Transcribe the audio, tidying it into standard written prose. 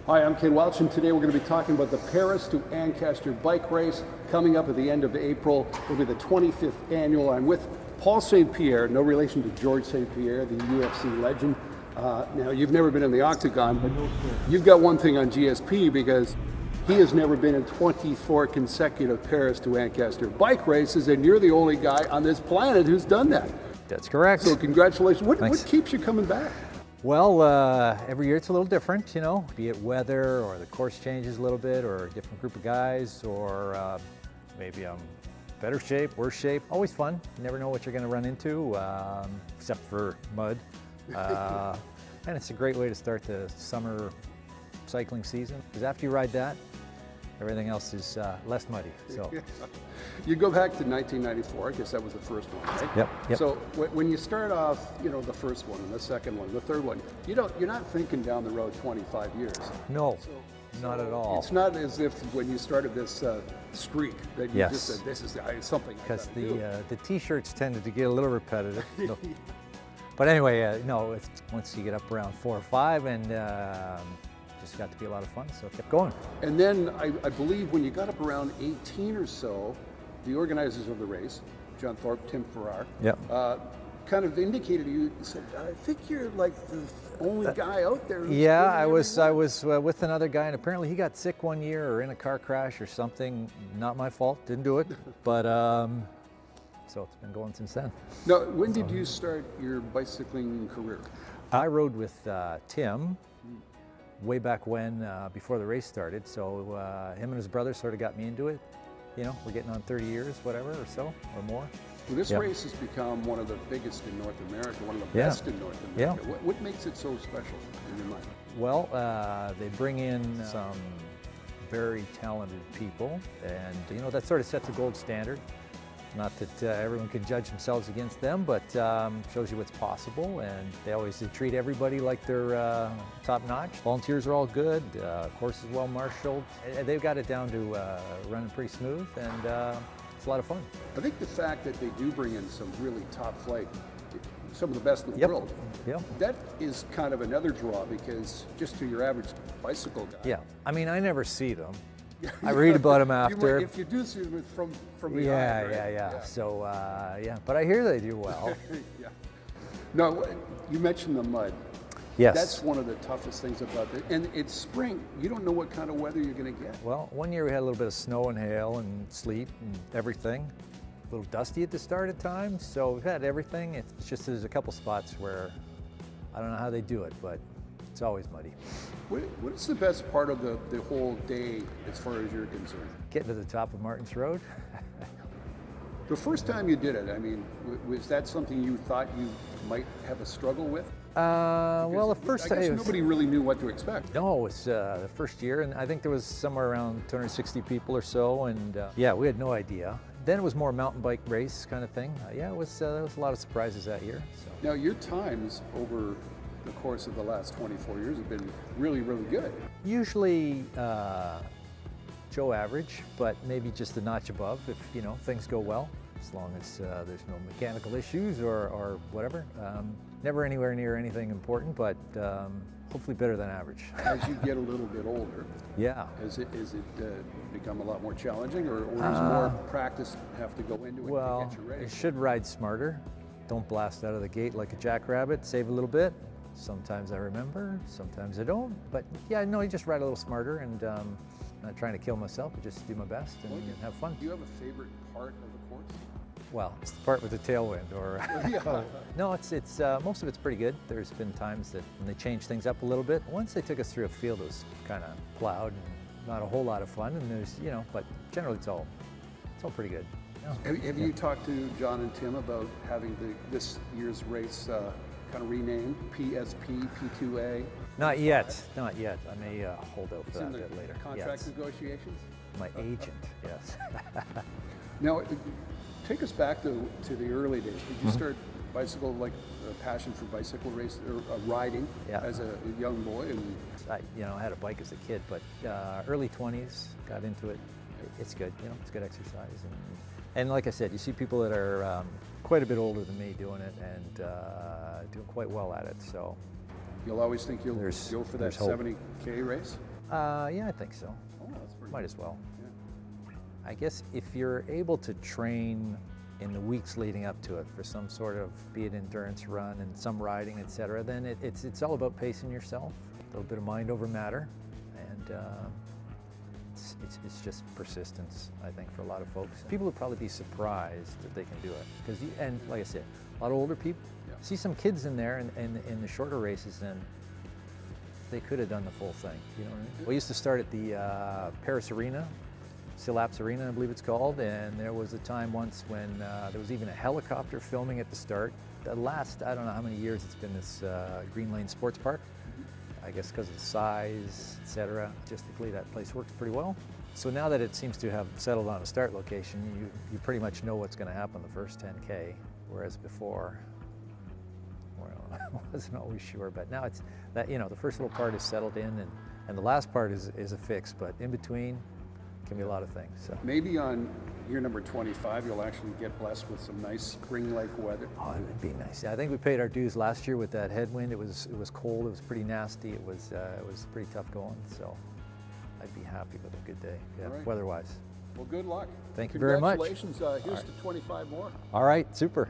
Hi, I'm Ken Welch, and today we're going to be talking about the Paris to Ancaster bike race coming up at the end of April. It'll be the 25th annual. I'm with Paul St. Pierre, no relation to George St. Pierre, the UFC legend. Now, you've never been in the octagon, but you've got one thing on GSP because he has never been in 24 consecutive Paris to Ancaster bike races, and you're the only guy on this planet who's done that. That's correct. So congratulations. What keeps you coming back? Well, every year it's a little different, you know, be it weather or the course changes a little bit or a different group of guys or maybe I'm better shape, worse shape. Always fun. You never know what you're going to run into, except for mud. And it's a great way to start the summer cycling season because after you ride that, everything else is less muddy. So you go back to 1994. I guess that was the first one, right? Yep. So when you start off, you know, the first one and the second one, the third one, you're not thinking down the road 25 years. No, not at all. It's not as if when you started this streak that you just said this is something. Because the T-shirts tended to get a little repetitive. So. But anyway, no. Once you get up around 4 or 5 and just got to be a lot of fun, so it kept going. And then I believe when you got up around 18 or so, the organizers of the race, John Thorpe, Tim Farrar, kind of indicated to you, said, I think you're like the only guy out there. Yeah, I was with another guy, and apparently he got sick one year or in a car crash or something. Not my fault, didn't do it, but so it's been going since then. Now, when did you start your bicycling career? I rode with Tim way back when, before the race started, so him and his brother sort of got me into it. You know, we're getting on 30 years, whatever, or so, or more. Well, this race has become one of the biggest in North America, one of the best in North America. What makes it so special in your mind? Well, they bring in some very talented people, and you know, that sort of sets a gold standard. Not that everyone can judge themselves against them, but shows you what's possible, and they always treat everybody like they're top-notch. Volunteers are all good, course is well marshaled. They've got it down to running pretty smooth, and it's a lot of fun. I think the fact that they do bring in some really top flight, some of the best in the world, that is kind of another draw because just to your average bicycle guy. Yeah, I mean, I never see them. I read about them after. If you do see them from behind, yeah. So, but I hear they do well. No, you mentioned the mud. Yes. That's one of the toughest things about it. And it's spring. You don't know what kind of weather you're going to get. Well, one year we had a little bit of snow and hail and sleet and everything. A little dusty at the start of times, so we've had everything. It's just there's a couple spots where I don't know how they do it, but it's always muddy. What is the best part of the whole day as far as you're concerned? Getting to the top of Martin's Road. The first time you did it, I mean, was that something you thought you might have a struggle with? Well, the first time nobody really knew what to expect. No, it was the first year, and I think there was somewhere around 260 people or so, and yeah, we had no idea. Then it was more mountain bike race kind of thing. Yeah, it was there was a lot of surprises that year. So. Now, your times over the course of the last 24 years have been really, really good. Usually Joe average, but maybe just a notch above if, you know, things go well, as long as there's no mechanical issues or whatever. Never anywhere near anything important, but hopefully better than average. As you get a little bit older, is it become a lot more challenging, or does more practice have to go into it to get you ready? You should ride smarter. Don't blast out of the gate like a jackrabbit. Save a little bit. Sometimes I remember, sometimes I don't. But yeah, no, you just ride a little smarter and not trying to kill myself, but just do my best and have fun. Do you have a favorite part of the course? Well, it's the part with the tailwind, or no, it's most of it's pretty good. There's been times that when they changed things up a little bit. Once they took us through a field that was kind of plowed and not a whole lot of fun, and there's, you know, but generally it's all pretty good. Yeah. Have you talked to John and Tim about having this year's race kind of renamed PSP, P2A? Not yet. I may hold out for that a bit later. Contract negotiations? My agent, yes. Now, take us back to the early days. Did you start bicycle, like a passion for bicycle race or riding as a young boy? And I had a bike as a kid, but early 20s, got into it. It's good, you know, it's good exercise. And like I said, you see people that are quite a bit older than me doing it and doing quite well at it. So you'll always think you'll go for that 70K race? Yeah, I think so. Oh, that's pretty Might good. as well. Yeah. I guess if you're able to train in the weeks leading up to it for some sort of, be it endurance run and some riding, etc., then it's all about pacing yourself, a little bit of mind over matter, and it's just persistence, I think, for a lot of folks. People would probably be surprised that they can do it, because and like I said, a lot of older people. Yeah. See some kids in there in the shorter races, and they could have done the full thing. You know what I mean? We used to start at the Paris Arena, Silaps Arena, I believe it's called, and there was a time once when there was even a helicopter filming at the start. The last, I don't know how many years it's been this Green Lane Sports Park. I guess because of the size, etc. Logistically, that place works pretty well. So now that it seems to have settled on a start location, you pretty much know what's going to happen the first 10K, whereas before, well, I wasn't always sure. But now it's that, you know, the first little part is settled in, and the last part is a fix. But in between, can be a lot of things. So Maybe on year number 25, you'll actually get blessed with some nice spring-like weather. oh, it would be nice. Yeah, I think we paid our dues last year with that headwind. It was cold. It was pretty nasty. It was pretty tough going. So I'd be happy with a good day, yeah, All right. weather-wise. Well, good luck. Thank you very much. Congratulations. Here's to 25 more. All right, super.